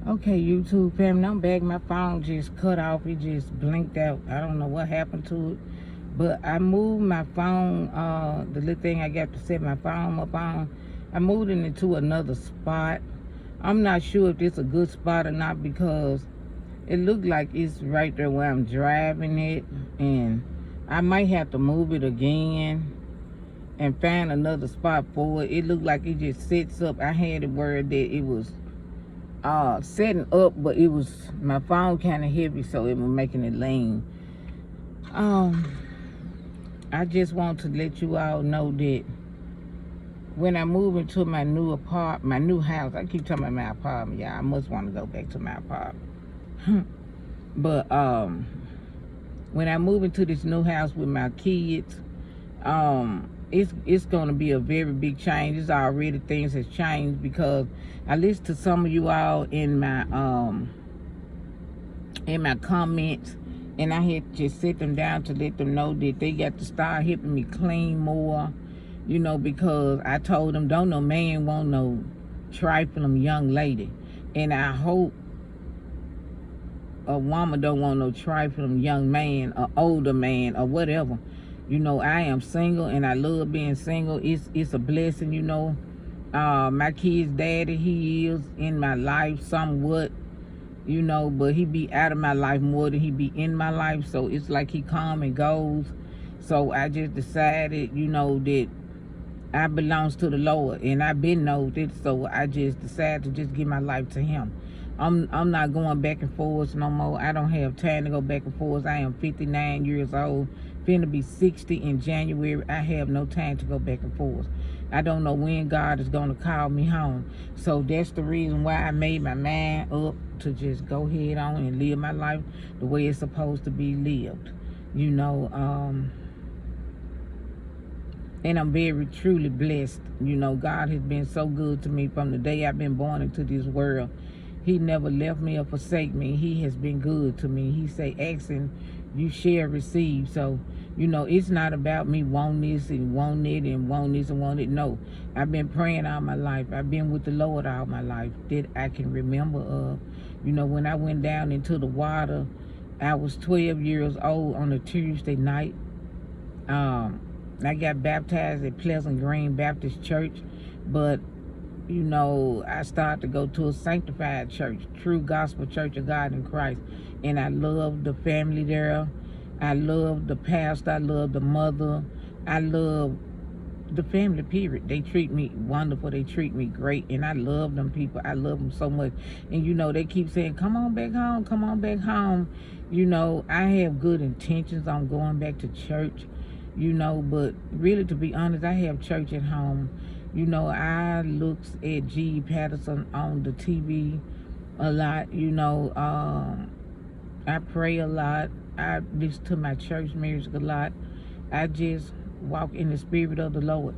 Okay, YouTube family, I'm back. My phone just cut off. It just blinked out. I don't know what happened to it. But I moved my phone, the little thing I got to set my phone up on. I moved it into another spot. I'm not sure if it's a good spot or not because it looked like it's right there where I'm driving it. And I might have to move it again and find another spot for it. It looked like it just sits up. I had it where that it was setting up, but it was my phone kind of heavy, so it was making it lean. I just want to let you all know that when I move into my new apartment, my new house, I keep talking about my apartment, yeah, I must want to go back to my apartment. But when I move into this new house with my kids, it's going to be a very big change. It's already things has changed because I listened to some of you all in my comments, and I had to sit them down to let them know that they got to start helping me clean more, because I told them don't no man want no trifling young lady, and I hope a woman don't want no trifling young man or older man or whatever. I am single and I love being single. It's a blessing. My kid's daddy, he is in my life somewhat, but he be out of my life more than he be in my life. So it's like he come and goes. So I just decided, that I belongs to the Lord, and I've been know it. So I just decided to just give my life to Him. I'm not going back and forth no more. I don't have time to go back and forth. I am 59 years old, finna be 60 in January. I have no time to go back and forth. I don't know when God is gonna call me home. So that's the reason why I made my mind up to just go ahead on and live my life the way it's supposed to be lived. And I'm very truly blessed. God has been so good to me from the day I've been born into this world. He never left me or forsake me. He has been good to me. He say, asking, you shall receive. So, it's not about me wanting this and wanting it and wanting this and wanting it. No, I've been praying all my life. I've been with the Lord all my life that I can remember of. When I went down into the water, I was 12 years old on a Tuesday night. I got baptized at Pleasant Green Baptist Church, but I started to go to a sanctified church, True Gospel Church of God in Christ, and I love the family there. I love the pastor. I love the mother. I love the family, period. They treat me wonderful. They treat me great, and I love them people. I love them so much. And they keep saying, come on back home, come on back home. I have good intentions on going back to church, but really, to be honest, I have church at home. I looks at G. Patterson on the TV a lot. I pray a lot. I listen to my church music a lot. I just walk in the spirit of the Lord.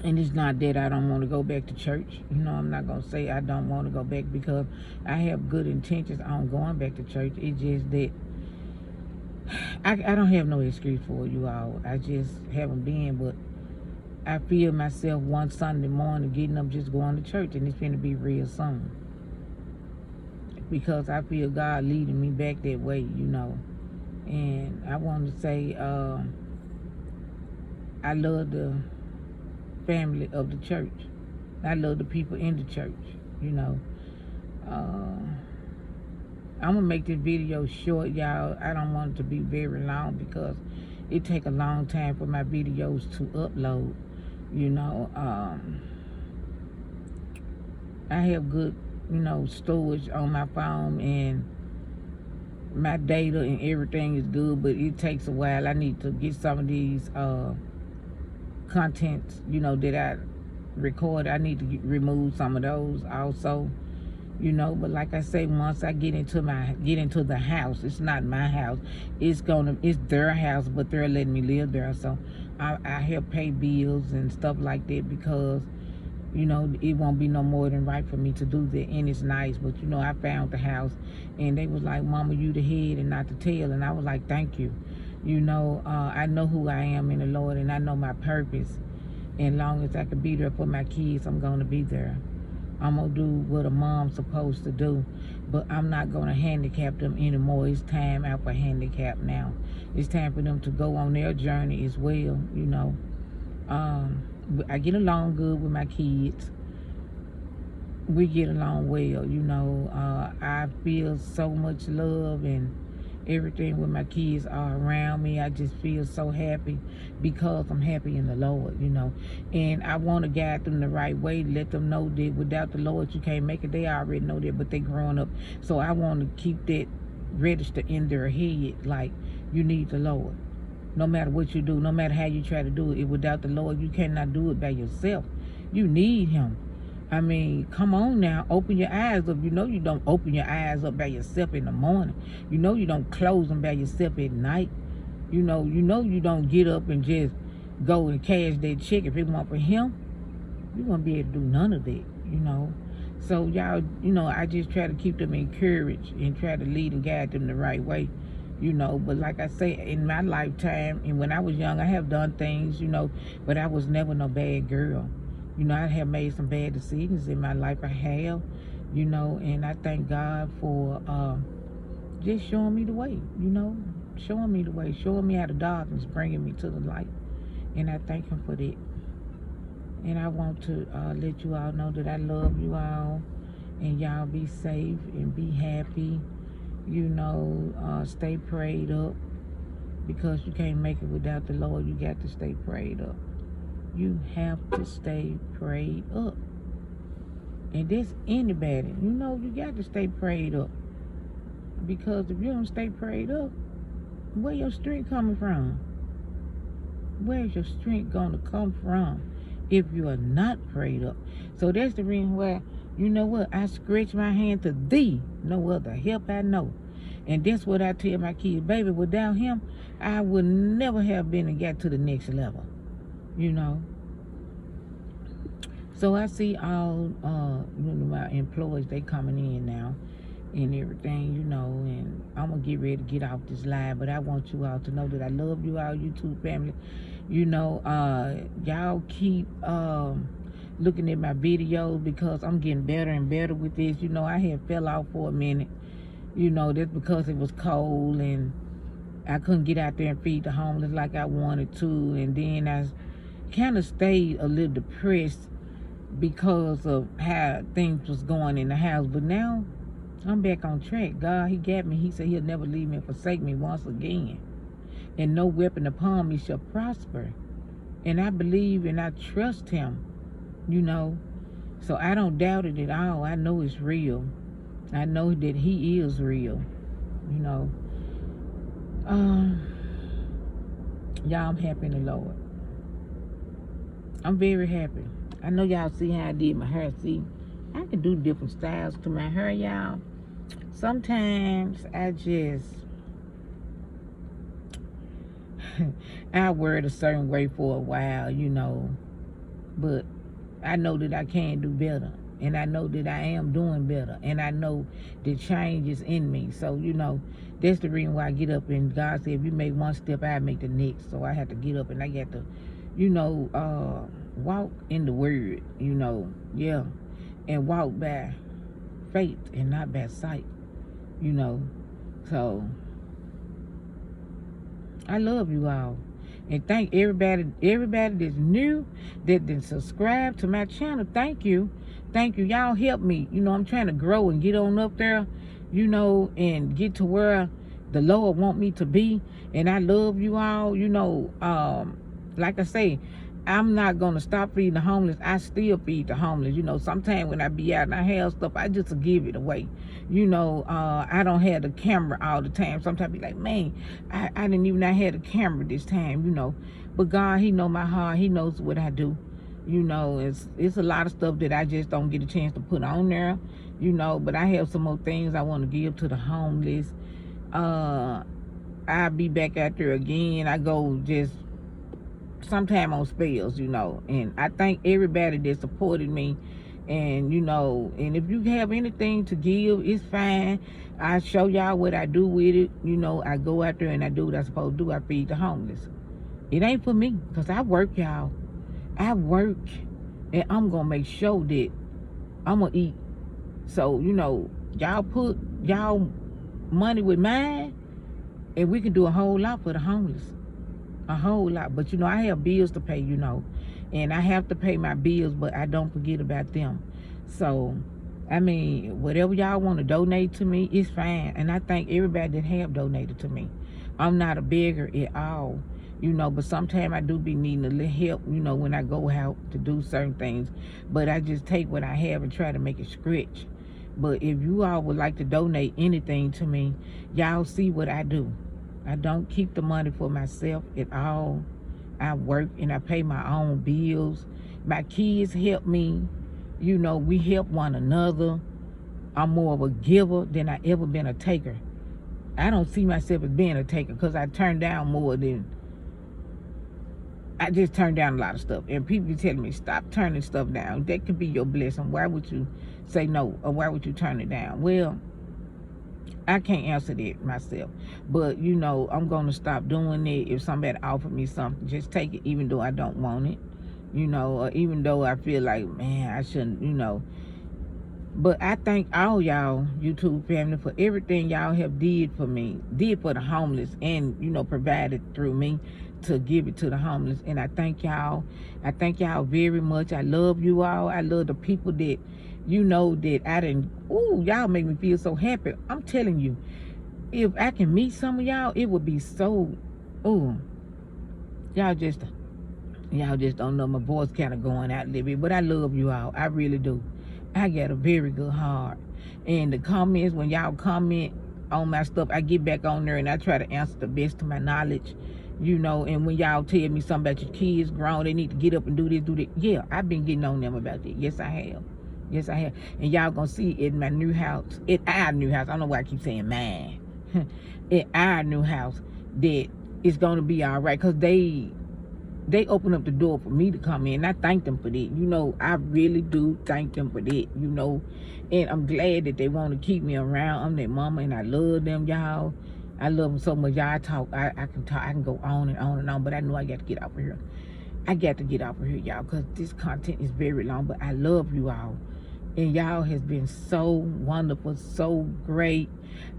And it's not that I don't want to go back to church. I'm not going to say I don't want to go back because I have good intentions on going back to church. It's just that I don't have no excuse for you all. I just haven't been, but I feel myself one Sunday morning getting up just going to church, and it's going to be real soon. Because I feel God leading me back that way, And I want to say I love the family of the church. I love the people in the church, I'm going to make this video short, y'all. I don't want it to be very long because it take a long time for my videos to upload. I have good, storage on my phone, and my data and everything is good, but it takes a while. I need to get some of these contents, that I record. I need to remove some of those also. But like I say, once I get into the house, it's not my house. It's their house, but they're letting me live there. So I help pay bills and stuff like that because, it won't be no more than right for me to do that. And it's nice, but I found the house, and they was like, Mama, you the head and not the tail. And I was like, thank you. I know who I am in the Lord, and I know my purpose. And long as I can be there for my kids, I'm going to be there. I'm going to do what a mom's supposed to do. But I'm not going to handicap them anymore. It's time out for handicap now. It's time for them to go on their journey as well, you know. I get along good with my kids. We get along well, you know. I feel so much love and everything when my kids are around me. I just feel so happy because I'm happy in the Lord, you know. And I want to guide them the right way, let them know that without the Lord you can't make it. They already know that, but they growing up. So I want to keep that register in their head, like, you need the Lord. No matter what you do, no matter how you try to do it, without the Lord, you cannot do it by yourself. You need him. I mean, come on now, open your eyes up. You know you don't open your eyes up by yourself in the morning. You know you don't close them by yourself at night. You know you don't get up and just go and cash that check. If it weren't for him, you won't be able to do none of that, you know. So y'all, you know, I just try to keep them encouraged and try to lead and guide them the right way, you know. But like I say, in my lifetime and when I was young, I have done things, you know, but I was never no bad girl. You know, I have made some bad decisions in my life. I have, you know, and I thank God for just showing me the way, you know, showing me the way, showing me out of darkness, bringing me to the light. And I thank him for that. And I want to let you all know that I love you all, and y'all be safe and be happy, you know. Stay prayed up, because you can't make it without the Lord. You got to stay prayed up. You have to stay prayed up. And that's anybody. You know, you got to stay prayed up. Because if you don't stay prayed up, where your strength coming from? Where's your strength going to come from if you are not prayed up? So that's the reason why, you know what, I stretch my hand to thee, no other help I know. And that's what I tell my kids, baby, without him, I would never have been and got to the next level. You know, so I see all you know, my employees, they coming in now and everything, you know, and I'm gonna get ready to get off this live, but I want you all to know that I love you all, YouTube family. You know, y'all keep looking at my videos, because I'm getting better and better with this. You know, I had fell off for a minute, you know. That's because it was cold and I couldn't get out there and feed the homeless like I wanted to, and then I kind of stayed a little depressed because of how things was going in the house. But now I'm back on track. God, he got me. He said he'll never leave me and forsake me once again, and no weapon upon me shall prosper. And I believe and I trust him, you know. So I don't doubt it at all. I know it's real. I know that he is real, you know. Y'all, I'm happy in the Lord. I'm very happy. I know y'all see how I did my hair. See, I can do different styles to my hair, y'all. Sometimes I just I wear it a certain way for a while, you know. But I know that I can do better. And I know that I am doing better. And I know the change is in me. So, you know, that's the reason why I get up. And God said, if you make one step, I make the next. So I have to get up and I got to, you know, walk in the word, you know, yeah, and walk by faith and not by sight, you know. So I love you all, and thank everybody that's new, that didn't subscribe to my channel. Thank you, y'all help me. You know, I'm trying to grow and get on up there, you know, and get to where the Lord want me to be. And I love you all, you know. Like I say, I'm not going to stop feeding the homeless. I still feed the homeless. You know, sometimes when I be out and I have stuff, I just give it away. You know, I don't have the camera all the time. Sometimes I be like, man, I didn't even have the camera this time, you know. But God, he know my heart. He knows what I do. You know, it's a lot of stuff that I just don't get a chance to put on there, you know. But I have some more things I want to give to the homeless. I'll be back out there again. I go just sometime on spells, you know. And I thank everybody that supported me. And, you know, and if you have anything to give, it's fine. I show y'all what I do with it. You know, I go out there and I do what I'm supposed to do. I feed the homeless. It ain't for me, because I work, y'all. I work, and I'm going to make sure that I'm gonna eat. So, y'all put y'all money with mine, and we can do a whole lot for the homeless. A whole lot. But, I have bills to pay, and I have to pay my bills, but I don't forget about them. So, I mean, whatever y'all want to donate to me, it's fine. And I thank everybody that have donated to me. I'm not a beggar at all, but sometimes I do be needing a little help, when I go out to do certain things. But I just take what I have and try to make it stretch. But if you all would like to donate anything to me, y'all see what I do. I don't keep the money for myself at all. I work and I pay my own bills. My kids help me. We help one another. I'm more of a giver than I ever been a taker. I don't see myself as being a taker because I just turn down a lot of stuff. And people be telling me, stop turning stuff down. That could be your blessing. Why would you say no? Or why would you turn it down? Well, I can't answer that myself. But, I'm going to stop doing it. If somebody offered me something, just take it even though I don't want it. Or even though I feel like, man, I shouldn't, But I thank all y'all, YouTube family, for everything y'all have did for me, did for the homeless, and, provided through me to give it to the homeless. And I thank y'all. I thank y'all very much. I love you all. I love the people that, that I didn't, y'all make me feel so happy. I'm telling you, if I can meet some of y'all, it would be so, y'all just don't know. My voice kind of going out a little bit, but I love you all. I really do. I got a very good heart. And the comments, when y'all comment on my stuff, I get back on there and I try to answer the best of my knowledge, and when y'all tell me something about your kids grown, they need to get up and do this, do that. Yeah, I've been getting on them about that. Yes, I have. Yes, I have. And y'all gonna see in my new house, in our new house, I don't know why I keep saying mine, in our new house, that it's gonna be all right, because they open up the door for me to come in. I thank them for that. I really do thank them for that, and I'm glad that they want to keep me around. I'm their mama and I love them, y'all. I love them so much. Y'all talk, I can talk, I can go on and on and on, but I know I got to get off of here. I got to get off of here, y'all, because this content is very long, but I love you all. And y'all has been so wonderful, so great.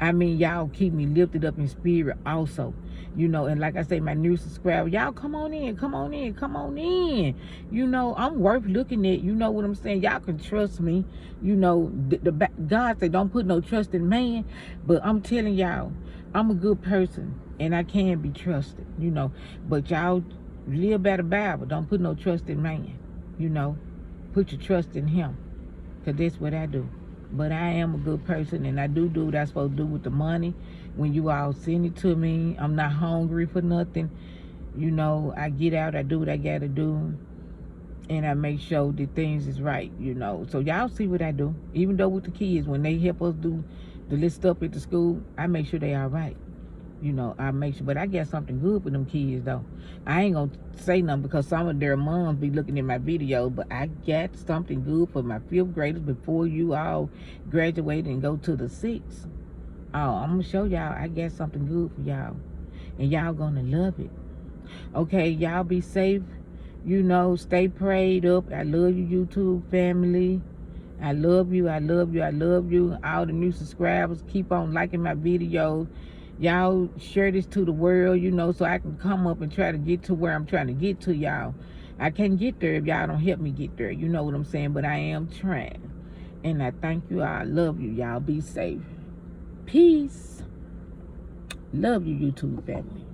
I mean, y'all keep me lifted up in spirit also. And like I say, my new subscriber, y'all come on in, come on in, come on in. I'm worth looking at. You know what I'm saying? Y'all can trust me. God say don't put no trust in man. But I'm telling y'all, I'm a good person and I can be trusted, But y'all live by the Bible. Don't put no trust in man, Put your trust in him. Because that's what I do. But I am a good person, and I do what I'm supposed to do with the money. When you all send it to me, I'm not hungry for nothing. I get out, I do what I got to do, and I make sure that things is right, So y'all see what I do. Even though with the kids, when they help us do the little stuff at the school, I make sure they all right. I make sure, but I got something good for them kids, though. I ain't gonna say nothing because some of their moms be looking at my videos, but I got something good for my 5th graders before you all graduate and go to the 6th. Oh, I'm gonna show y'all I got something good for y'all, and y'all gonna love it. Okay, y'all be safe. Stay prayed up. I love you, YouTube family. I love you, I love you, I love you. All the new subscribers, keep on liking my videos. Y'all share this to the world, so I can come up and try to get to where I'm trying to get to, y'all. I can't get there if y'all don't help me get there. You know what I'm saying? But I am trying. And I thank you. I love you. Y'all be safe. Peace. Love you, YouTube family.